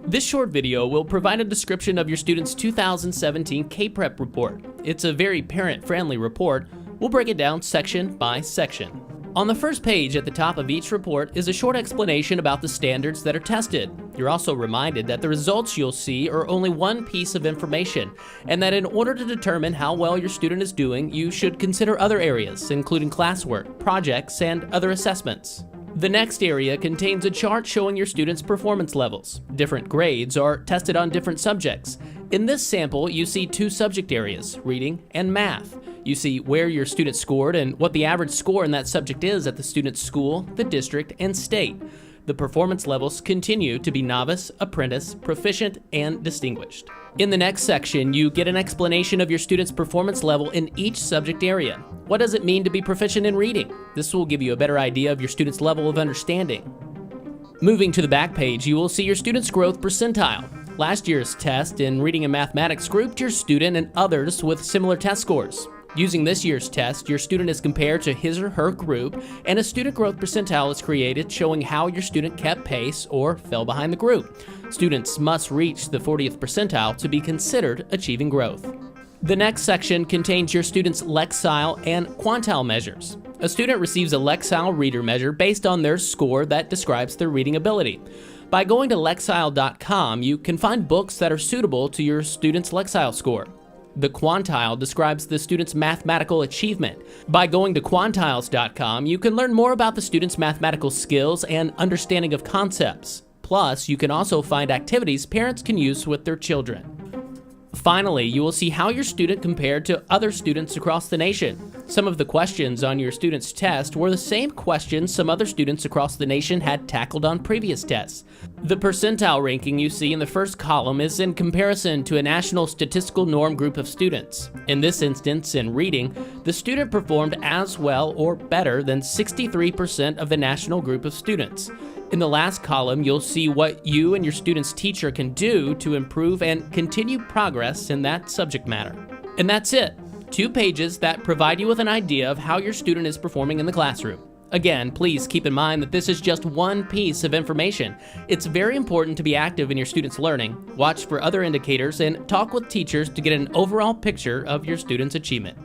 This short video will provide a description of your student's 2017 K-Prep report. It's a very parent-friendly report. We'll break it down section by section. On the first page at the top of each report is a short explanation about the standards that are tested. You're also reminded that the results you'll see are only one piece of information, and that in order to determine how well your student is doing, you should consider other areas, including classwork, projects, and other assessments. The next area contains a chart showing your students' performance levels. Different grades are tested on different subjects. In this sample, you see two subject areas, reading and math. You see where your student scored and what the average score in that subject is at the student's school, the district, and state. The performance levels continue to be novice, apprentice, proficient, and distinguished. In the next section, you get an explanation of your student's performance level in each subject area. What does it mean to be proficient in reading? This will give you a better idea of your student's level of understanding. Moving to the back page, you will see your student's growth percentile. Last year's test in reading and mathematics grouped your student and others with similar test scores. Using this year's test, your student is compared to his or her group, and a student growth percentile is created showing how your student kept pace or fell behind the group. Students must reach the 40th percentile to be considered achieving growth. The next section contains your student's Lexile and Quantile measures. A student receives a Lexile reader measure based on their score that describes their reading ability. By going to Lexile.com, you can find books that are suitable to your student's Lexile score. The Quantile describes the student's mathematical achievement. By going to Quantiles.com, you can learn more about the student's mathematical skills and understanding of concepts. Plus, you can also find activities parents can use with their children. Finally, you will see how your student compared to other students across the nation. Some of the questions on your student's test were the same questions some other students across the nation had tackled on previous tests. The percentile ranking you see in the first column is in comparison to a national statistical norm group of students. In this instance, in reading, the student performed as well or better than 63% of the national group of students. In the last column, you'll see what you and your student's teacher can do to improve and continue progress in that subject matter. And that's it. 2 pages that provide you with an idea of how your student is performing in the classroom. Again, please keep in mind that this is just one piece of information. It's very important to be active in your student's learning, watch for other indicators, and talk with teachers to get an overall picture of your student's achievement.